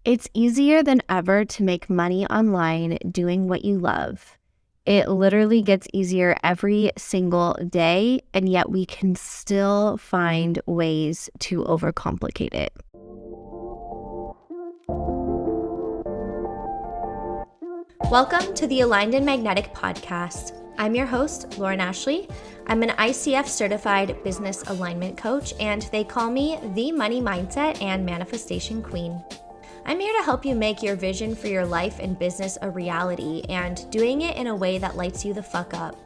It's easier than ever to make money online doing what you love. It literally gets easier every single day, and yet we can still find ways to overcomplicate it. Welcome to the Aligned and Magnetic podcast. I'm your host, Lauren Ashley. I'm an ICF certified business alignment coach, and they call me the money mindset and manifestation queen. I'm here to help you make your vision for your life and business a reality and doing it in a way that lights you the fuck up.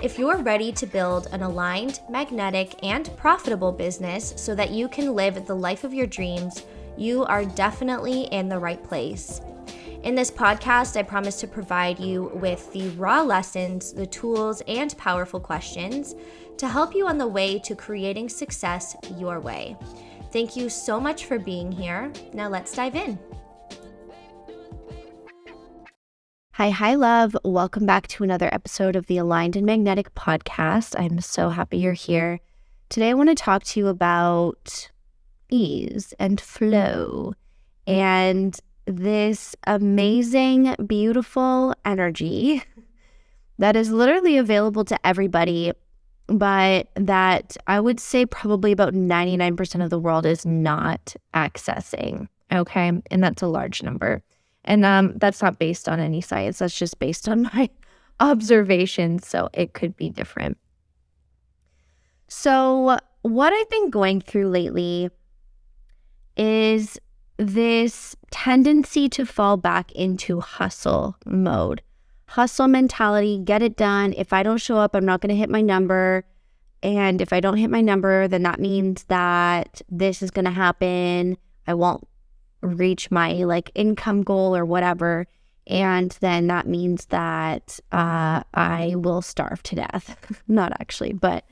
If you're ready to build an aligned, magnetic, and profitable business so that you can live the life of your dreams, you are definitely in the right place. In this podcast, I promise to provide you with the raw lessons, the tools, and powerful questions to help you on the way to creating success your way. Thank you so much for being here. Now let's dive in. Hi, love. Welcome back to another episode of the Aligned and Magnetic podcast. I'm so happy you're here. Today, I want to talk to you about ease and flow and this amazing, beautiful energy that is literally available to everybody, but that I would say probably about 99% of the world is not accessing, okay? And that's a large number. And that's not based on any science. That's just based on my observations, so it could be different. So what I've been going through lately is this tendency to fall back into hustle mode. Hustle mentality, get it done. If I don't show up, I'm not going to hit my number. And if I don't hit my number, then that means that this is going to happen. I won't reach my income goal or whatever. And then that means that I will starve to death. Not actually, but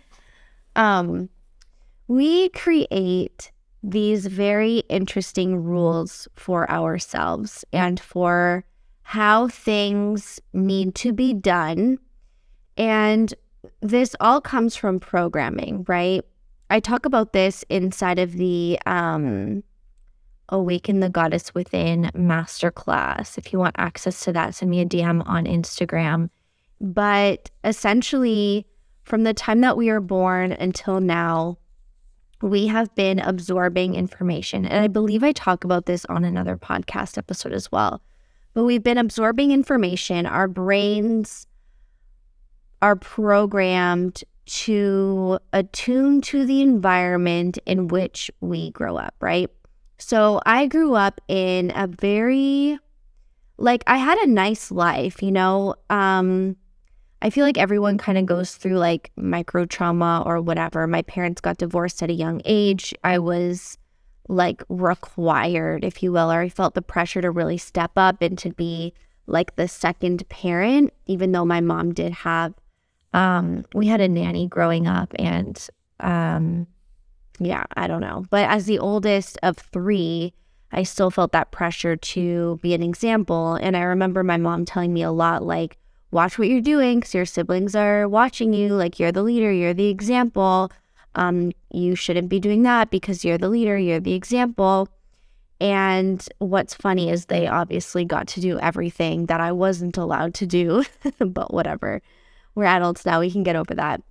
we create these very interesting rules for ourselves and for how things need to be done. And this all comes from programming, right? I talk about this inside of the Awaken the Goddess Within masterclass. If you want access to that, send me a DM on Instagram. But essentially, from the time that we are born until now, we have been absorbing information. And I believe I talk about this on another podcast episode as well. But we've been absorbing information. Our brains are programmed to attune to the environment in which we grow up, right? So I grew up in a very, I had a nice life, you know? I feel like everyone kind of goes through micro trauma or whatever. My parents got divorced at a young age. I was required, if you will, or I felt the pressure to really step up and to be the second parent, even though my mom did have, we had a nanny growing up and I don't know. But as the oldest of three, I still felt that pressure to be an example. And I remember my mom telling me a lot watch what you're doing because your siblings are watching you. You're the leader, you're the example. You shouldn't be doing that because you're the leader, you're the example. And what's funny is they obviously got to do everything that I wasn't allowed to do, but whatever. We're adults now, we can get over that.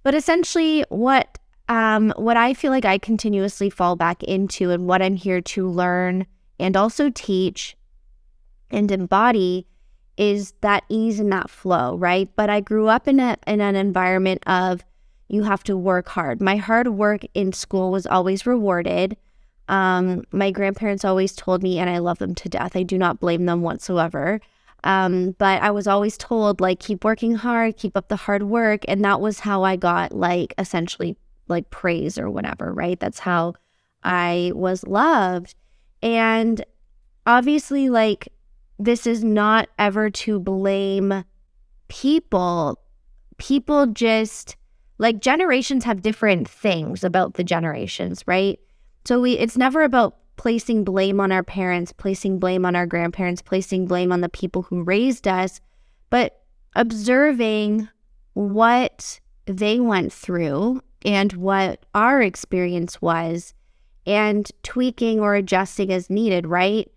But essentially what I feel like I continuously fall back into and what I'm here to learn and also teach and embody is that ease and that flow, right? But I grew up in an environment of you have to work hard. My hard work in school was always rewarded. My grandparents always told me, and I love them to death. I do not blame them whatsoever. But I was always told, keep working hard, keep up the hard work. And that was how I got, essentially, praise or whatever, right? That's how I was loved. And obviously, this is not ever to blame people. People just, generations have different things about the generations, right? So it's never about placing blame on our parents, placing blame on our grandparents, placing blame on the people who raised us, but observing what they went through and what our experience was and tweaking or adjusting as needed, right?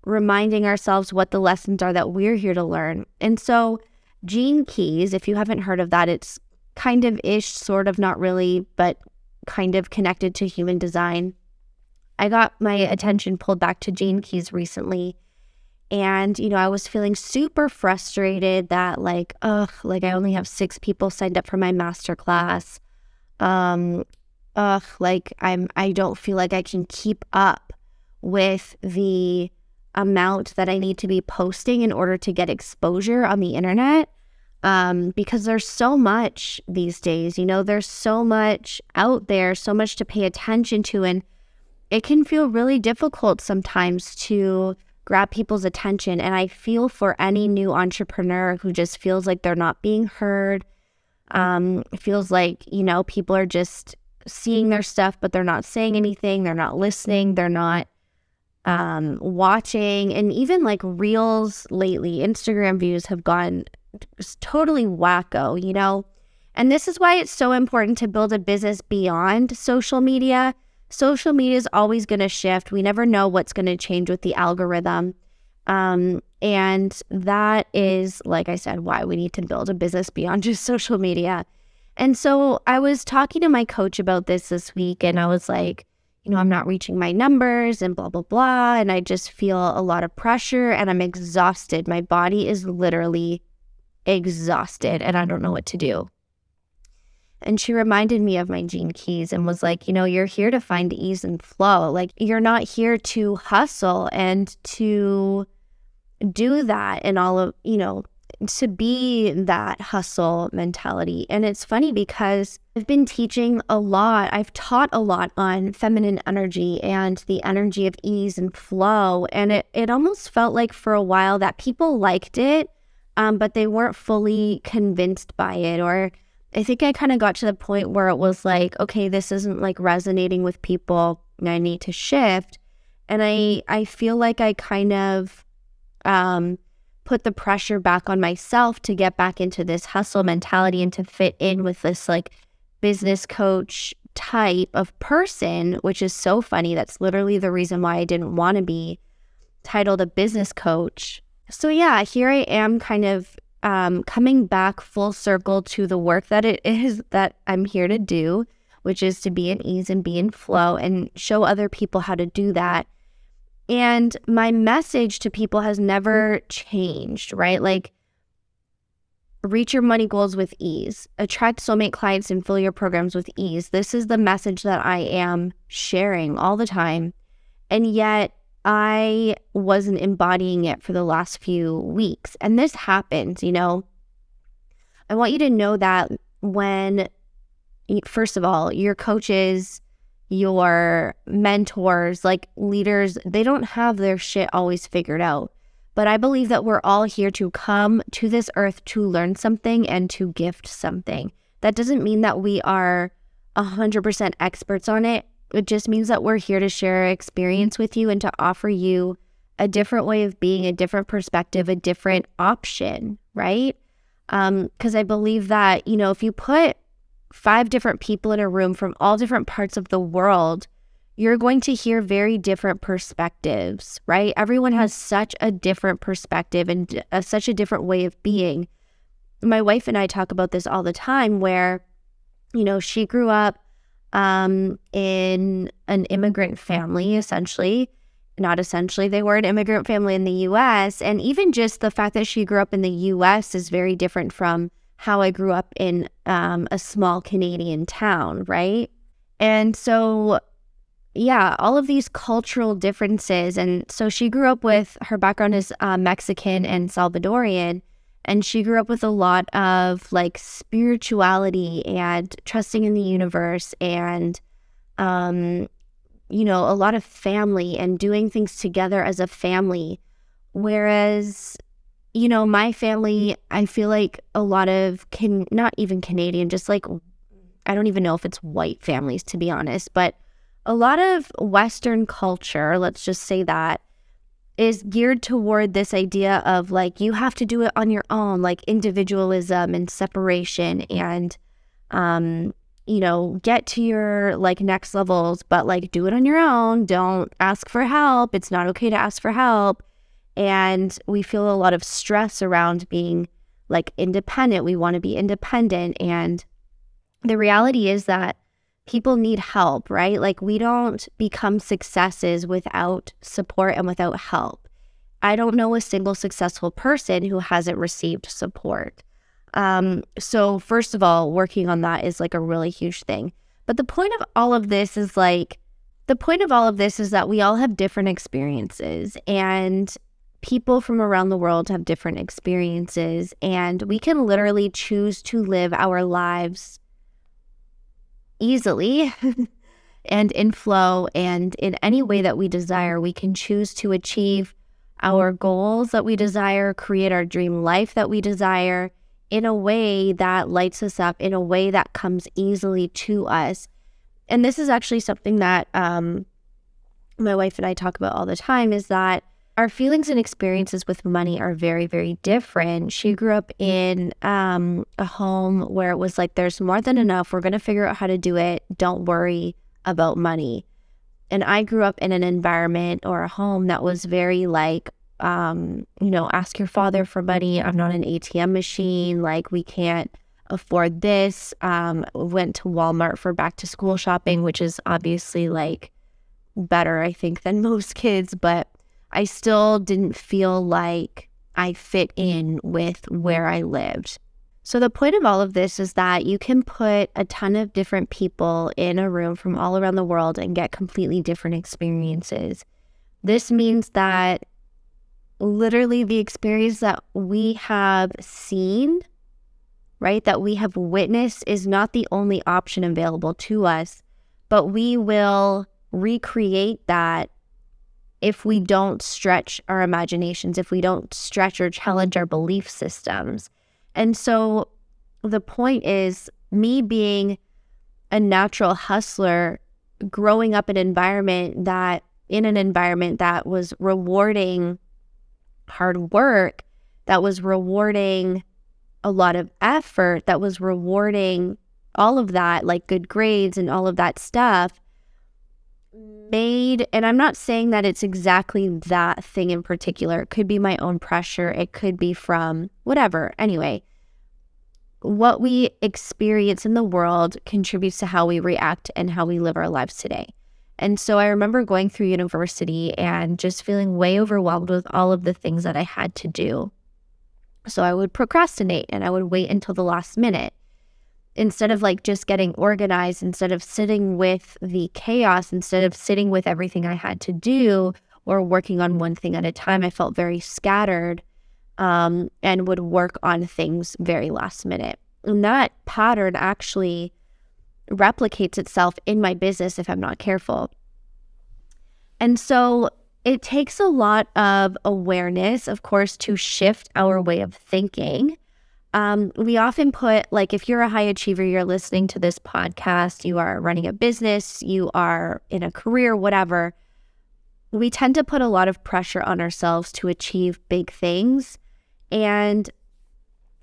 reminding ourselves what the lessons are that we're here to learn. And so Gene Keys, if you haven't heard of that, it's kind of ish, sort of, not really, but kind of connected to human design. I got my attention pulled back to Gene Keys recently. And, I was feeling super frustrated that I only have 6 people signed up for my masterclass. I don't feel like I can keep up with the amount that I need to be posting in order to get exposure on the internet. Because there's so much these days, there's so much out there, so much to pay attention to. And it can feel really difficult sometimes to grab people's attention. And I feel for any new entrepreneur who just feels like they're not being heard. It feels like, people are just seeing their stuff, but they're not saying anything. They're not listening. They're not watching. And even like reels lately, Instagram views have gone totally wacko, And this is why it's so important to build a business beyond social media. Social media is always going to shift. We never know what's going to change with the algorithm. And that is, like I said, why we need to build a business beyond just social media. And so I was talking to my coach about this week, and I was like, I'm not reaching my numbers and blah, blah, blah. And I just feel a lot of pressure and I'm exhausted. My body is literally exhausted and I don't know what to do. And she reminded me of my Gene Keys and was like, you're here to find ease and flow. Like, you're not here to hustle and to do that and all of, to be that hustle mentality. And it's funny because I've been teaching a lot. I've taught a lot on feminine energy and the energy of ease and flow. And it almost felt like for a while that people liked it, but they weren't fully convinced by it. Or I think I kind of got to the point where it was like, okay, this isn't like resonating with people and I need to shift. And I feel like I kind of put the pressure back on myself to get back into this hustle mentality and to fit in with this like business coach type of person, which is so funny. That's literally the reason why I didn't want to be titled a business coach. So yeah, here I am kind of coming back full circle to the work that it is that I'm here to do, which is to be in ease and be in flow and show other people how to do that. And my message to people has never changed, right? Like, reach your money goals with ease, attract soulmate clients and fill your programs with ease. This is the message that I am sharing all the time. And yet I wasn't embodying it for the last few weeks. And this happens, I want you to know that when, first of all, your coaches, your mentors, like leaders, they don't have their shit always figured out. But I believe that we're all here to come to this earth to learn something and to gift something. That doesn't mean that we are 100% experts on it. It just means that we're here to share our experience with you and to offer you a different way of being, a different perspective, a different option, right? Because I believe that, if you put 5 different people in a room from all different parts of the world, you're going to hear very different perspectives, right? Everyone has such a different perspective and such a different way of being. My wife and I talk about this all the time where, she grew up in an immigrant family, they were an immigrant family in the U.S. And even just the fact that she grew up in the U.S. is very different from how I grew up in a small Canadian town, right? And so, yeah, all of these cultural differences. And so she grew up with, her background is Mexican and Salvadorian. And she grew up with a lot of like spirituality and trusting in the universe and, a lot of family and doing things together as a family. Whereas, my family, I feel like a lot of, not even Canadian, just like, I don't even know if it's white families, to be honest, but a lot of Western culture, let's just say that, is geared toward this idea of like, you have to do it on your own, like individualism and separation and, get to your like next levels, but like do it on your own. Don't ask for help. It's not okay to ask for help. And we feel a lot of stress around being like independent. We want to be independent. And the reality is that people need help, right? Like we don't become successes without support and without help. I don't know a single successful person who hasn't received support. So first of all, working on that is like a really huge thing. But the point of all of this is that we all have different experiences, and people from around the world have different experiences, and we can literally choose to live our lives easily and in flow and in any way that we desire. We can choose to achieve our goals that we desire, create our dream life that we desire in a way that lights us up, in a way that comes easily to us. And this is actually something that my wife and I talk about all the time, is that our feelings and experiences with money are very, very different. She grew up in a home where it was like, there's more than enough. We're going to figure out how to do it. Don't worry about money. And I grew up in an environment or a home that was very like, ask your father for money. I'm not an ATM machine. Like, we can't afford this. Went to Walmart for back to school shopping, which is obviously like better, I think, than most kids, but I still didn't feel like I fit in with where I lived. So the point of all of this is that you can put a ton of different people in a room from all around the world and get completely different experiences. This means that literally the experience that we have seen, right, that we have witnessed is not the only option available to us, but we will recreate that if we don't stretch our imaginations, if we don't stretch or challenge our belief systems. And so the point is, me being a natural hustler, growing up in an environment that was rewarding hard work, that was rewarding a lot of effort, that was rewarding all of that, like good grades and all of that stuff, and I'm not saying that it's exactly that thing in particular. It could be my own pressure. It could be from whatever. Anyway, what we experience in the world contributes to how we react and how we live our lives today. And so I remember going through university and just feeling way overwhelmed with all of the things that I had to do. So I would procrastinate and I would wait until the last minute. Instead of like just getting organized, instead of sitting with the chaos, instead of sitting with everything I had to do or working on one thing at a time, I felt very scattered and would work on things very last minute. And that pattern actually replicates itself in my business if I'm not careful. And so it takes a lot of awareness, of course, to shift our way of thinking. We often put, like, if you're a high achiever, you're listening to this podcast, you are running a business, you are in a career, whatever, we tend to put a lot of pressure on ourselves to achieve big things. And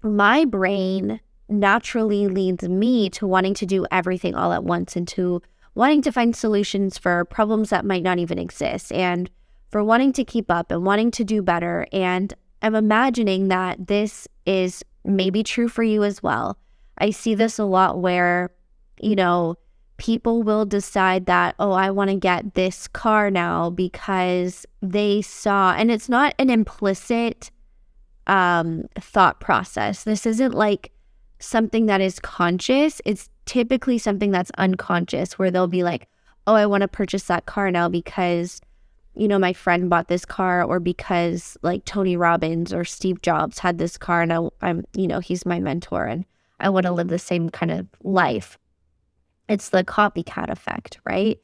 my brain naturally leads me to wanting to do everything all at once and to wanting to find solutions for problems that might not even exist, and for wanting to keep up and wanting to do better. And I'm imagining that this is maybe true for you as well. I see this a lot where, people will decide that, oh, I want to get this car now because they saw, and it's not an implicit thought process. This isn't like something that is conscious. It's typically something that's unconscious, where they'll be like, oh, I want to purchase that car now because my friend bought this car, or because like Tony Robbins or Steve Jobs had this car and I'm he's my mentor and I want to live the same kind of life. It's the copycat effect, right?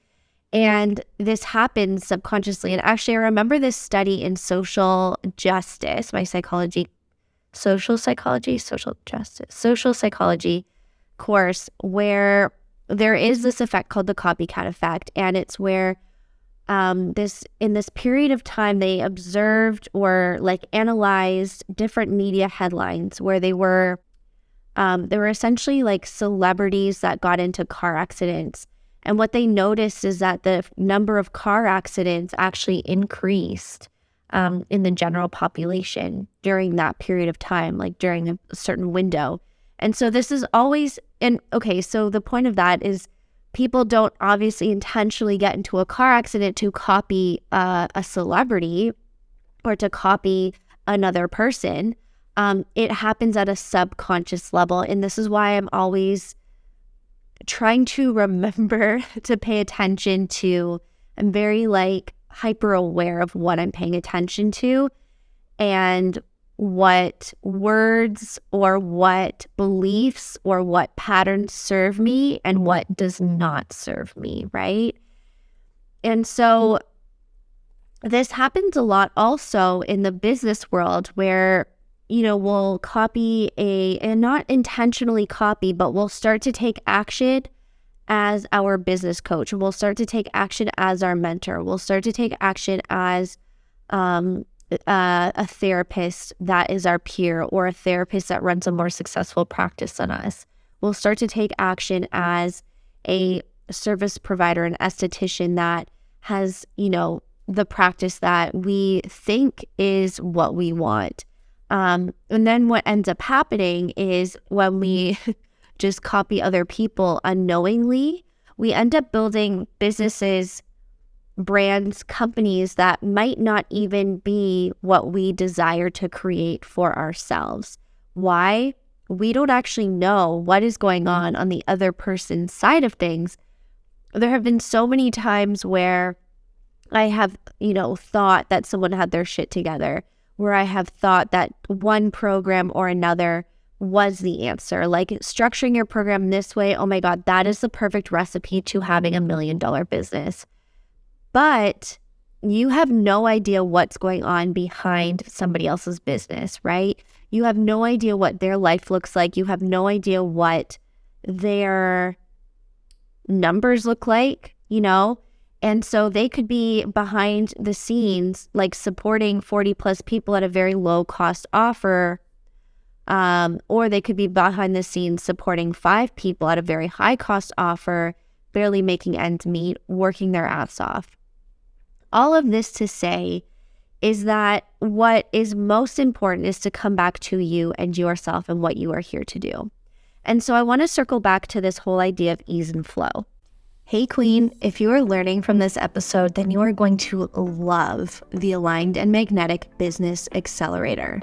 And this happens subconsciously. And actually, I remember this study in social justice, social psychology course, where there is this effect called the copycat effect. And it's where in this period of time, they observed or like analyzed different media headlines where they were essentially like celebrities that got into car accidents. And what they noticed is that the number of car accidents actually increased in the general population during that period of time, like during a certain window. And so this is always, and okay, so the point of that is people don't obviously intentionally get into a car accident to copy a celebrity or to copy another person. It happens at a subconscious level. And this is why I'm always trying to remember to pay attention to, I'm very like hyper aware of what I'm paying attention to and what words or what beliefs or what patterns serve me and what does not serve me, right? And so this happens a lot also in the business world where, we'll copy and not intentionally copy, but we'll start to take action as our business coach. We'll start to take action as our mentor. We'll start to take action as a therapist that is our peer or a therapist that runs a more successful practice than us. We'll start to take action as a service provider, an esthetician that has, the practice that we think is what we want. And then what ends up happening is when we just copy other people unknowingly, we end up building businesses, brands, companies that might not even be what we desire to create for ourselves. Why? We don't actually know what is going on the other person's side of things. There have been so many times where I have, thought that someone had their shit together, where I have thought that one program or another was the answer. Like structuring your program this way, oh my God, that is the perfect recipe to having $1 million business. But you have no idea what's going on behind somebody else's business, right? You have no idea what their life looks like. You have no idea what their numbers look like, And so they could be behind the scenes, like supporting 40 plus people at a very low cost offer. Or they could be behind the scenes supporting 5 people at a very high cost offer, barely making ends meet, working their ass off. All of this to say is that what is most important is to come back to you and yourself and what you are here to do. And so I want to circle back to this whole idea of ease and flow. Hey Queen, if you are learning from this episode, then you are going to love the Aligned and Magnetic Business Accelerator.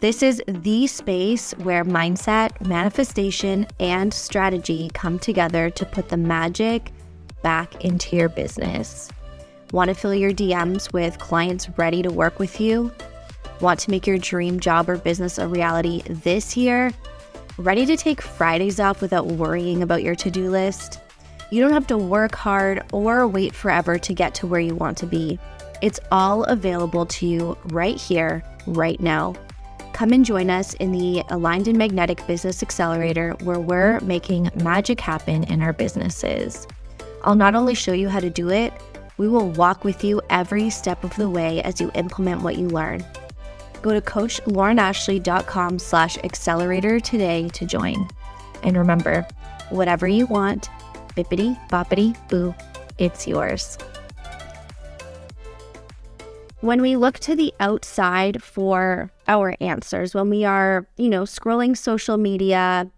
This is the space where mindset, manifestation, and strategy come together to put the magic back into your business. Want to fill your DMs with clients ready to work with you? Want to make your dream job or business a reality this year? Ready to take Fridays off without worrying about your to-do list? You don't have to work hard or wait forever to get to where you want to be. It's all available to you right here, right now. Come and join us in the Aligned and Magnetic Business Accelerator, where we're making magic happen in our businesses. I'll not only show you how to do it, we will walk with you every step of the way as you implement what you learn. Go to coachlaurenashley.com/accelerator today to join. And remember, whatever you want, bippity boppity boo, it's yours. When we look to the outside for our answers, when we are, scrolling social media,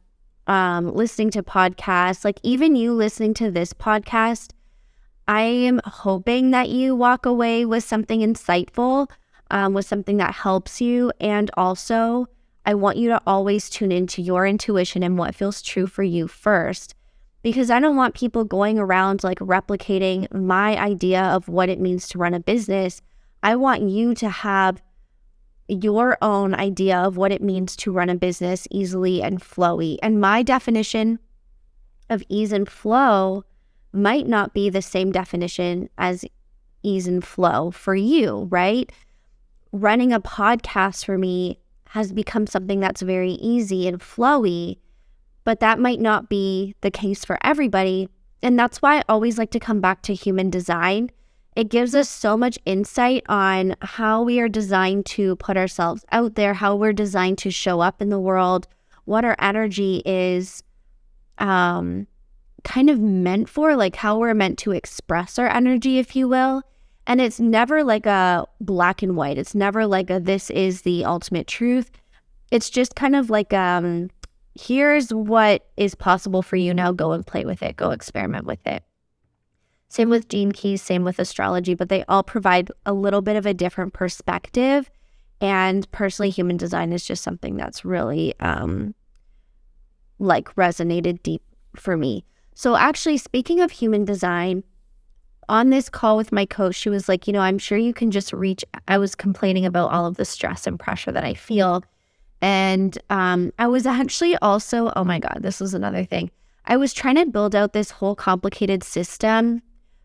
listening to podcasts, like even you listening to this podcast, I am hoping that you walk away with something insightful, with something that helps you. And also, I want you to always tune into your intuition and what feels true for you first, because I don't want people going around like replicating my idea of what it means to run a business. I want you to have your own idea of what it means to run a business easily and flowy. And my definition of ease and flow might not be the same definition as ease and flow for you, right? Running a podcast for me has become something that's very easy and flowy, but that might not be the case for everybody. And that's why I always like to come back to human design. It gives us so much insight on how we are designed to put ourselves out there, how we're designed to show up in the world, what our energy is kind of meant for, like how we're meant to express our energy, if you will. And it's never like a black and white. It's never like a this is the ultimate truth. It's just kind of like here's what is possible for you now. Go and play with it. Go experiment with it. Same with Gene Keys, same with astrology, but they all provide a little bit of a different perspective. And personally, human design is just something that's really resonated deep for me. So actually, speaking of human design, on this call with my coach, she was like, I'm sure you can just I was complaining about all of the stress and pressure that I feel. And I was actually also, oh my God, this was another thing. I was trying to build out this whole complicated system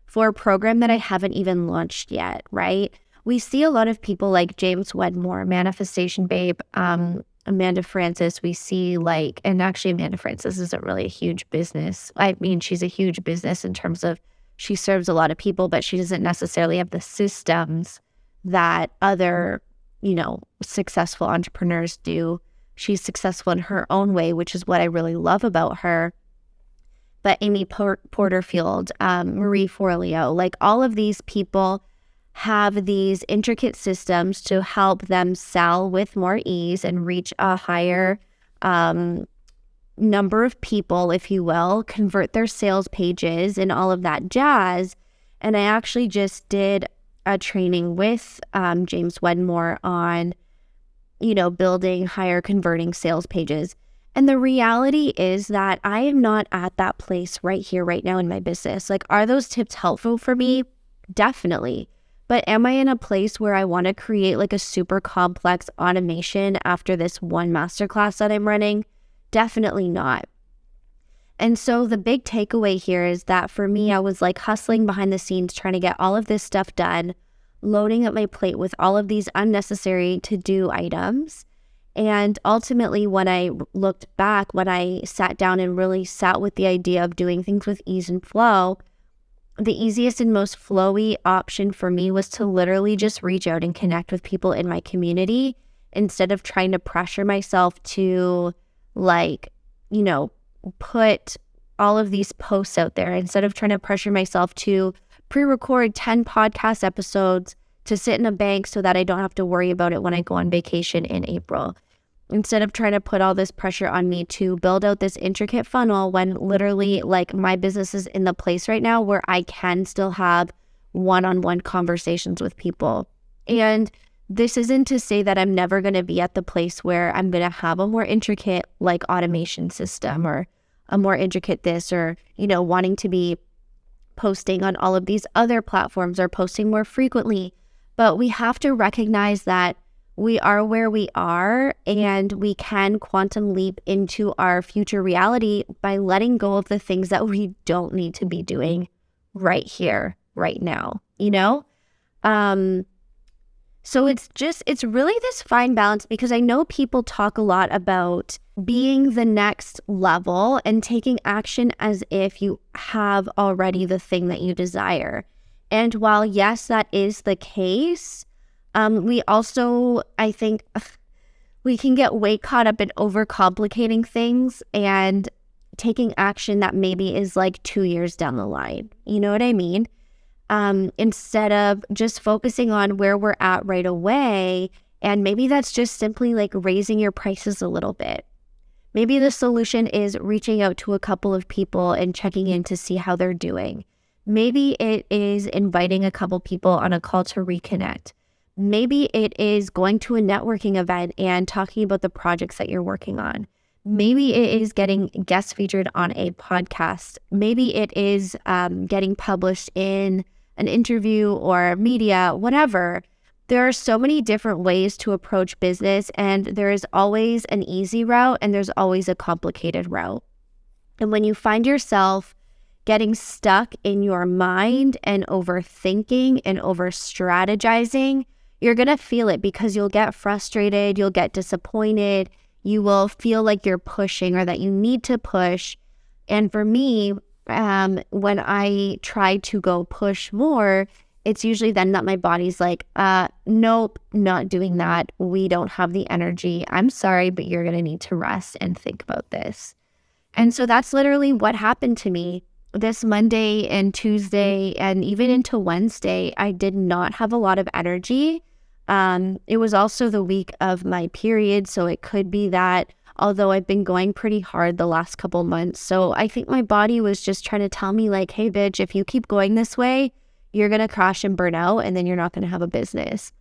for a program that I haven't even launched yet, right? We see a lot of people like James Wedmore, Manifestation Babe, Amanda Francis. We see and actually Amanda Francis isn't really a huge business. I mean, she's a huge business in terms of she serves a lot of people, but she doesn't necessarily have the systems that other, successful entrepreneurs do. She's successful in her own way, which is what I really love about her. But Amy Porterfield, Marie Forleo, all of these people have these intricate systems to help them sell with more ease and reach a higher number of people, if you will, convert their sales pages and all of that jazz. And I actually just did a training with James Wedmore on, building higher converting sales pages. And the reality is that I am not at that place right here, right now in my business. Are those tips helpful for me? Definitely. But am I in a place where I want to create a super complex automation after this one masterclass that I'm running? Definitely not. And so the big takeaway here is that for me, I was hustling behind the scenes, trying to get all of this stuff done, loading up my plate with all of these unnecessary to-do items. And ultimately, when I looked back, when I sat down and really sat with the idea of doing things with ease and flow, the easiest and most flowy option for me was to literally just reach out and connect with people in my community instead of trying to pressure myself to put all of these posts out there, instead of trying to pressure myself to pre-record 10 podcast episodes to sit in a bank so that I don't have to worry about it when I go on vacation in April. Instead of trying to put all this pressure on me to build out this intricate funnel when literally my business is in the place right now where I can still have one-on-one conversations with people. And this isn't to say that I'm never going to be at the place where I'm going to have a more intricate automation system or a more intricate this, or, wanting to be posting on all of these other platforms or posting more frequently. But we have to recognize that we are where we are, and we can quantum leap into our future reality by letting go of the things that we don't need to be doing right here, right now, So it's really this fine balance, because I know people talk a lot about being the next level and taking action as if you have already the thing that you desire. And while, yes, that is the case, we also, I think, we can get way caught up in overcomplicating things and taking action that maybe is 2 years down the line. You know what I mean? Instead of just focusing on where we're at right away. And maybe that's just simply raising your prices a little bit. Maybe the solution is reaching out to a couple of people and checking in to see how they're doing. Maybe it is inviting a couple people on a call to reconnect. Maybe it is going to a networking event and talking about the projects that you're working on. Maybe it is getting guest featured on a podcast. Maybe it is getting published in an interview or media, whatever. There are so many different ways to approach business, and there is always an easy route and there's always a complicated route. And when you find yourself getting stuck in your mind and overthinking and over strategizing, you're going to feel it, because you'll get frustrated, you'll get disappointed, you will feel like you're pushing or that you need to push. And for me, when I try to go push more, it's usually then that my body's nope, not doing that. We don't have the energy. I'm sorry, but you're going to need to rest and think about this. And so that's literally what happened to me. this Monday and Tuesday and even into Wednesday, I did not have a lot of energy. It was also the week of my period, so it could be that, although I've been going pretty hard the last couple months. So I think my body was just trying to tell me like, hey, bitch, if you keep going this way, you're going to crash and burn out, and then you're not going to have a business.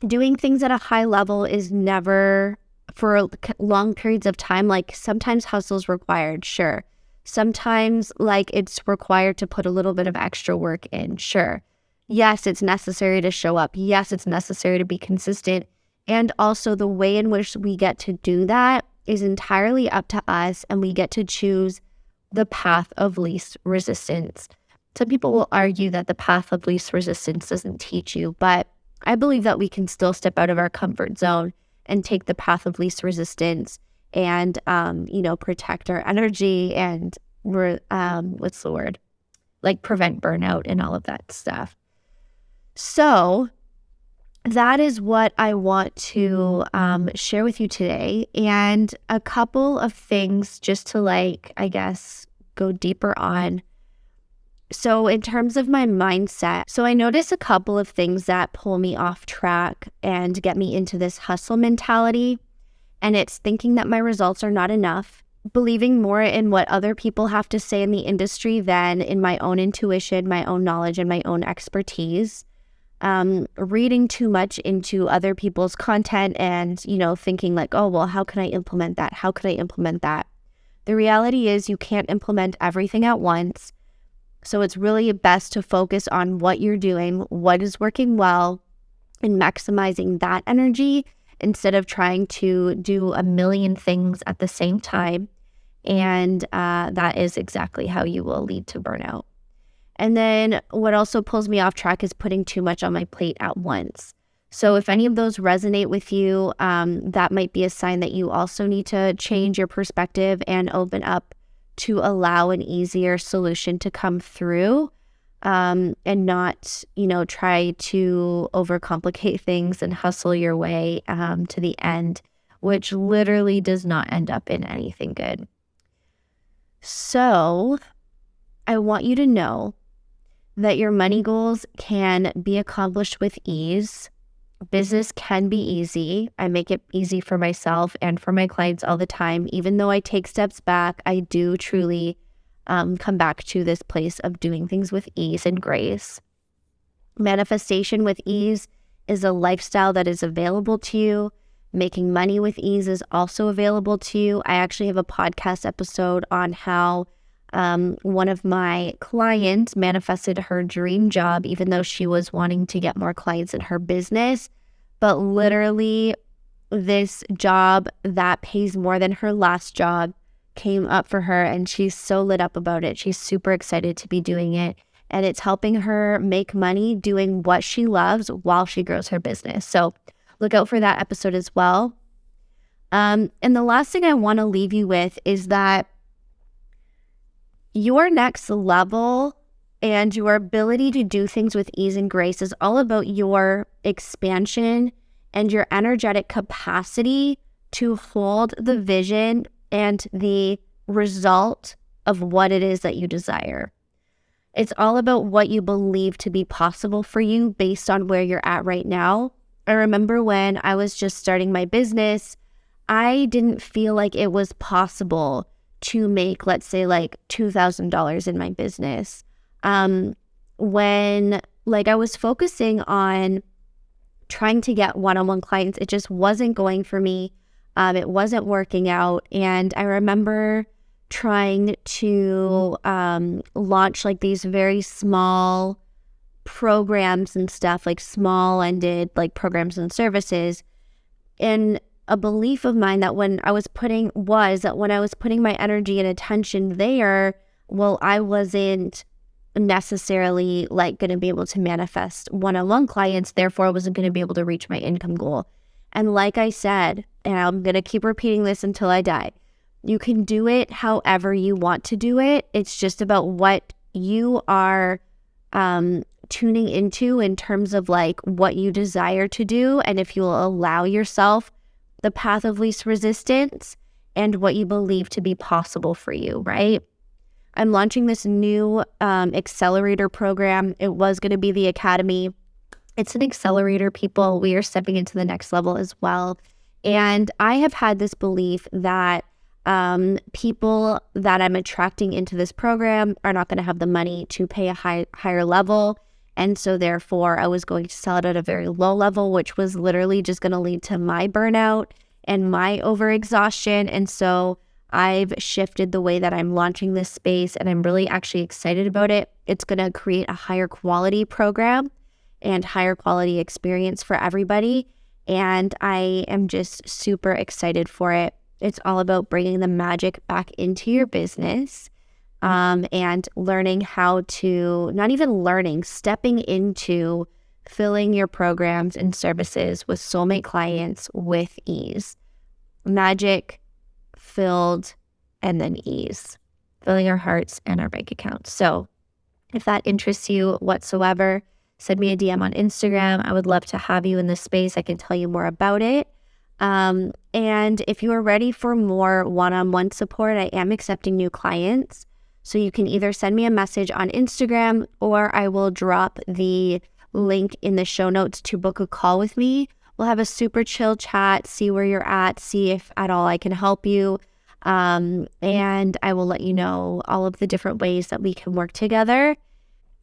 Doing things at a high level is never for long periods of time. Like sometimes hustle's required, sure. Sometimes like it's required to put a little bit of extra work in, sure. Yes, it's necessary to show up. Yes, it's necessary to be consistent. And also the way in which we get to do that is entirely up to us, and we get to choose the path of least resistance. Some people will argue that the path of least resistance doesn't teach you, but I believe that we can still step out of our comfort zone and take the path of least resistance and, protect our energy and, prevent burnout and all of that stuff. So that is what I want to share with you today. And a couple of things just to go deeper on. So in terms of my mindset, so I notice a couple of things that pull me off track and get me into this hustle mentality. And it's thinking that my results are not enough, believing more in what other people have to say in the industry than in my own intuition, my own knowledge, and my own expertise. Reading too much into other people's content and, thinking like, oh, well, how can I implement that? How could I implement that? The reality is you can't implement everything at once. So it's really best to focus on what you're doing, what is working well, and maximizing that energy instead of trying to do a million things at the same time. And that is exactly how you will lead to burnout. And then what also pulls me off track is putting too much on my plate at once. So if any of those resonate with you, that might be a sign that you also need to change your perspective and open up to allow an easier solution to come through, and not, try to overcomplicate things and hustle your way to the end, which literally does not end up in anything good. So I want you to know that your money goals can be accomplished with ease. Business can be easy. I make it easy for myself and for my clients all the time. Even though I take steps back, I do truly come back to this place of doing things with ease and grace. Manifestation with ease is a lifestyle that is available to you. Making money with ease is also available to you. I actually have a podcast episode on how one of my clients manifested her dream job, even though she was wanting to get more clients in her business. But literally, this job that pays more than her last job came up for her, and she's so lit up about it. She's super excited to be doing it, and it's helping her make money doing what she loves while she grows her business. So look out for that episode as well. And the last thing I want to leave you with is that your next level and your ability to do things with ease and grace is all about your expansion and your energetic capacity to hold the vision and the result of what it is that you desire. It's all about what you believe to be possible for you based on where you're at right now. I remember when I was just starting my business, I didn't feel like it was possible to make, let's say, like $2,000 in my business. When I was focusing on trying to get one-on-one clients, it just wasn't going for me. It wasn't working out. And I remember trying to launch like these very small programs and stuff, like small-ended like programs and services. And a belief of mine that when I was putting my energy and attention there, well, I wasn't necessarily like going to be able to manifest one-on-one clients. Therefore, I wasn't going to be able to reach my income goal. And like I said, and I'm going to keep repeating this until I die, you can do it however you want to do it. It's just about what you are tuning into in terms of like what you desire to do, and if you will allow yourself the path of least resistance and what you believe to be possible for you, right? I'm launching this new accelerator program. It was going to be the academy. It's an accelerator, people. We are stepping into the next level as well. And I have had this belief that people that I'm attracting into this program are not going to have the money to pay a higher level. And so therefore, I was going to sell it at a very low level, which was literally just going to lead to my burnout and my overexhaustion. And so I've shifted the way that I'm launching this space, and I'm really actually excited about it. It's going to create a higher quality program and higher quality experience for everybody. And I am just super excited for it. It's all about bringing the magic back into your business. And learning how to, not even learning, stepping into filling your programs and services with soulmate clients with ease. Magic, filled, and then ease. Filling our hearts and our bank accounts. So if that interests you whatsoever, send me a DM on Instagram. I would love to have you in this space. I can tell you more about it. And if you are ready for more one-on-one support, I am accepting new clients. So you can either send me a message on Instagram, or I will drop the link in the show notes to book a call with me. We'll have a super chill chat, see where you're at, see if at all I can help you. And I will let you know all of the different ways that we can work together.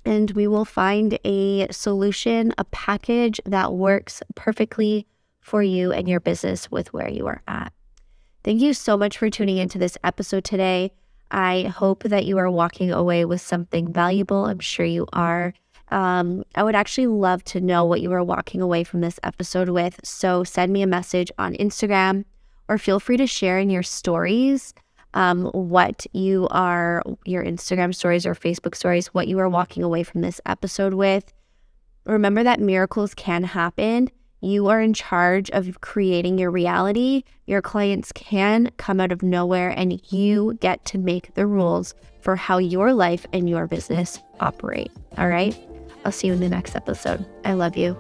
And we will find a solution, a package that works perfectly for you and your business with where you are at. Thank you so much for tuning into this episode today. I hope that you are walking away with something valuable. I'm sure you are. I would actually love to know what you are walking away from this episode with. So send me a message on Instagram, or feel free to share in your stories what your Instagram stories or Facebook stories, what you are walking away from this episode with. Remember that miracles can happen. You are in charge of creating your reality. Your clients can come out of nowhere, and you get to make the rules for how your life and your business operate. All right? I'll see you in the next episode. I love you.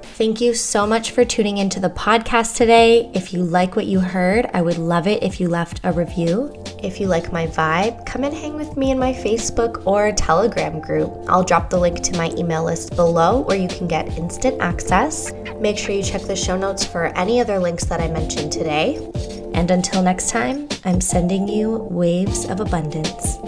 Thank you so much for tuning into the podcast today. If you like what you heard, I would love it if you left a review. If you like my vibe, come and hang with me in my Facebook or Telegram group. I'll drop the link to my email list below, where you can get instant access. Make sure you check the show notes for any other links that I mentioned today. And until next time, I'm sending you waves of abundance.